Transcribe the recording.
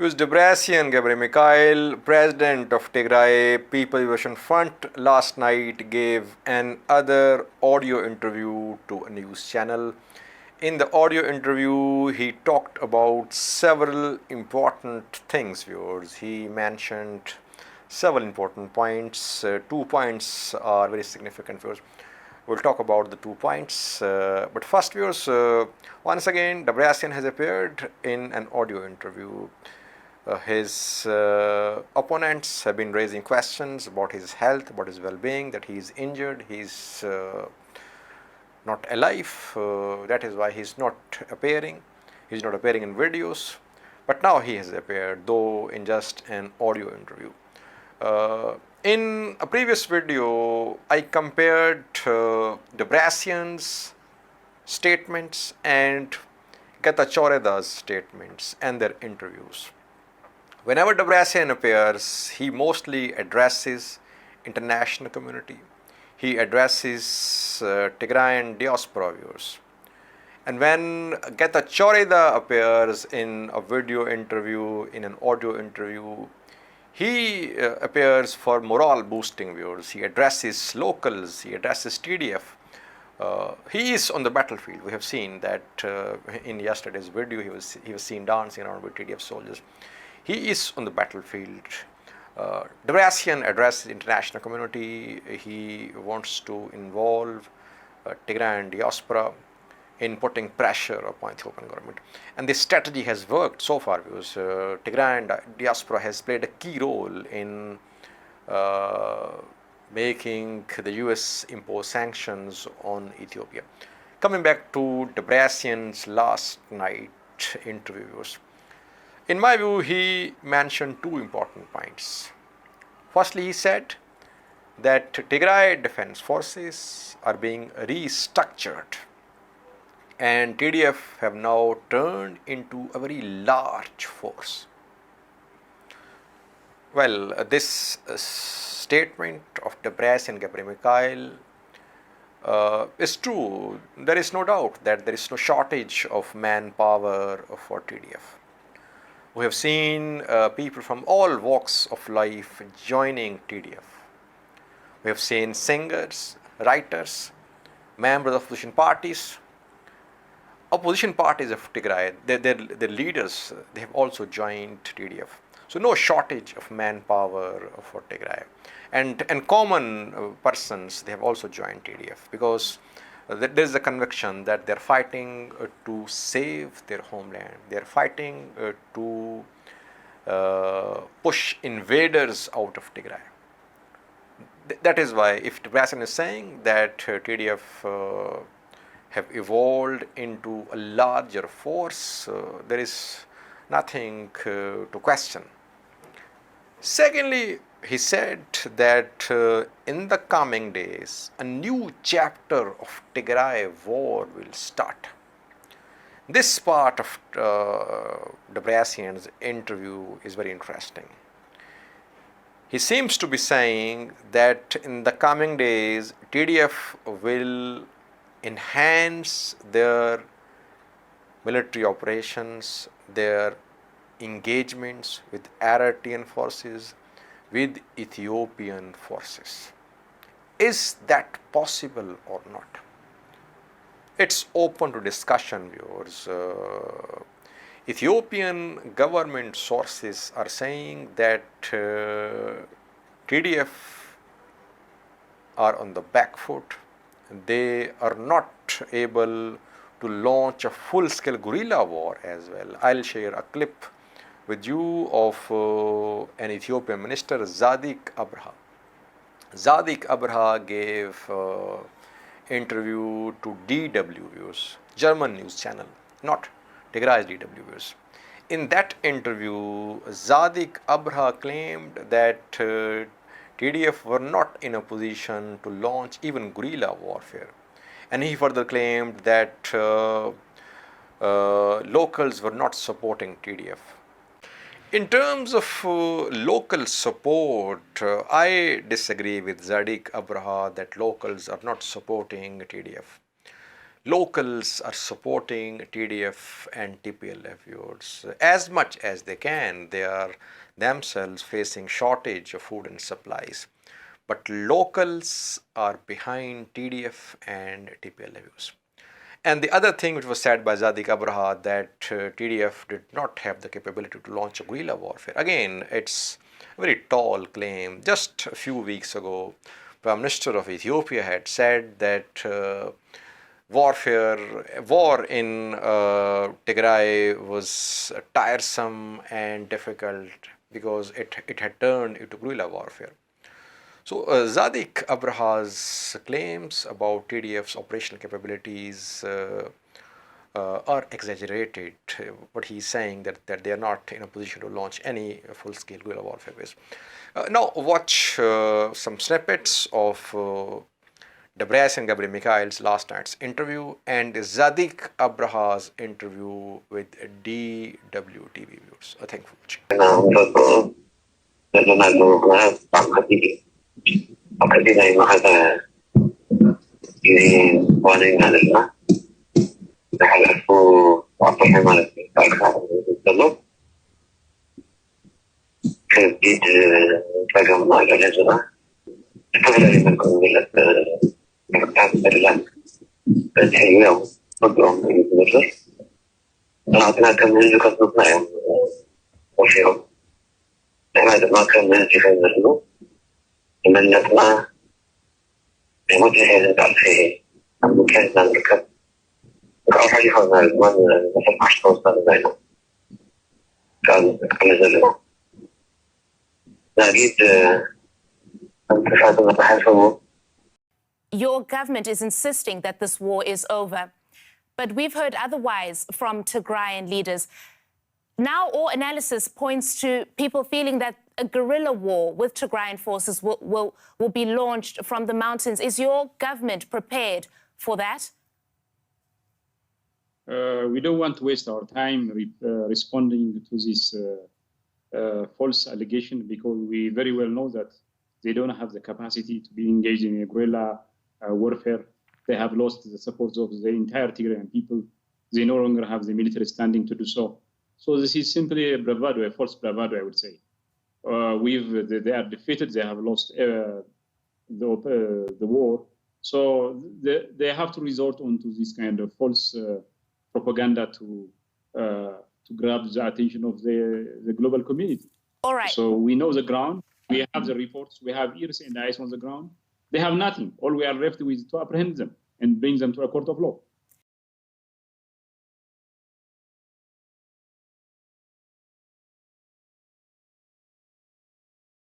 Ms. Debretsion Gebremichael, president of Tigray People Liberation Front, last night gave an other audio interview to a news channel. In the audio interview, he talked about several important things, viewers. He mentioned several important points. 2 points are very significant, viewers. We'll talk about the 2 points. But first, viewers, once again, Debretsion has appeared in an audio interview. His opponents have been raising questions about his health, about his well-being, that he is injured, he's not alive. That is why he's not appearing. He's not appearing in videos. But now he has appeared, though in just an audio interview. In a previous video, I compared Debretsion's statements and Getachew-Reda's statements and their interviews. Whenever Debretsion appears, he mostly addresses international community. He addresses Tigrayan diaspora viewers. And when Getachew-Reda appears in a video interview, in an audio interview, he appears for morale boosting viewers. He addresses locals, he addresses TDF. He is on the battlefield. We have seen that in yesterday's video, he was seen dancing around with TDF soldiers. He is on the battlefield. Debretsion addresses the international community. He wants to involve Tigrayan diaspora in putting pressure upon Ethiopian government. And this strategy has worked so far because Tigrayan diaspora has played a key role in making the US impose sanctions on Ethiopia. Coming back to Debretsion's last night interviews, in my view, he mentioned 2 important points. Firstly, he said that Tigray defense forces are being restructured and TDF have now turned into a very large force. Well, this statement of Debretsion Gebremichael is true. There is no doubt that there is no shortage of manpower for TDF. We have seen people from all walks of life joining TDF. We have seen singers, writers, members of opposition parties. Opposition parties of Tigray, their leaders, they have also joined TDF. So no shortage of manpower for Tigray. And common persons, they have also joined TDF because there is a conviction that they are fighting to save their homeland. They are fighting to push invaders out of Tigray. That is why, if Debretsion is saying that TDF have evolved into a larger force, there is nothing to question. Secondly, he said that in the coming days, a new chapter of Tigray war will start. This part of Debretsion's interview is very interesting. He seems to be saying that in the coming days, TDF will enhance their military operations, their engagements with Eritrean forces, with Ethiopian forces. Is that possible or not? It's open to discussion, viewers. Ethiopian government sources are saying that TDF are on the back foot. They are not able to launch a full-scale guerrilla war as well. I'll share a clip with you of an Ethiopian minister, Zadik Abraha. Zadik Abraha gave interview to DW, German news channel, not Tigray's DW. In that interview, Zadik Abraha claimed that TDF were not in a position to launch even guerrilla warfare. And he further claimed that locals were not supporting TDF. In terms of local support, I disagree with Zadik Abraha that locals are not supporting TDF. locals are supporting TDF and TPLF youths as much as they can. They are themselves facing shortage of food and supplies. But locals are behind TDF and TPLF youths. And the other thing which was said by Zadik Abraha, that TDF did not have the capability to launch a guerrilla warfare. Again, it's a very tall claim. Just a few weeks ago, Prime Minister of Ethiopia had said that war in Tigray was tiresome and difficult because it had turned into guerrilla warfare. So Zadik Abraha's claims about TDF's operational capabilities are exaggerated. What he's saying that they are not in a position to launch any full-scale guerrilla warfare base. Now watch some snippets of Debreas and Gabriel Mikhail's last night's interview and Zadik Abraha's interview with DWTV viewers. Thank you for watching. Akademia Mahada ini warning adalah terhadap apa yang malah kalau kredit bagaimana ada juga dari menggunakan adalah terhadap program itu akan menunjukkan apa yang offer ada makan menunjukkan dulu من نطلع بمجهز الألفي المكان نركب رأوا حاجة هنا المال مثل 10 سنة زينا كان نزلوا نريد انتفاضة نتحسنوا. Your government is insisting that this war is over, but we've heard otherwise from Tigrayan leaders. Now all analysis points to people feeling that a guerrilla war with Tigrayan forces will be launched from the mountains. Is your government prepared for that? We don't want to waste our time responding to this false allegation because we very well know that they don't have the capacity to be engaged in a guerrilla warfare. They have lost the support of the entire Tigrayan people. They no longer have the military standing to do so. So this is simply a bravado, a false bravado, I would say. They are defeated. They have lost the war. So they have to resort onto this kind of false propaganda to grab the attention of the global community. All right. So we know the ground. We have the reports. We have ears and eyes on the ground. They have nothing. All we are left with is to apprehend them and bring them to a court of law.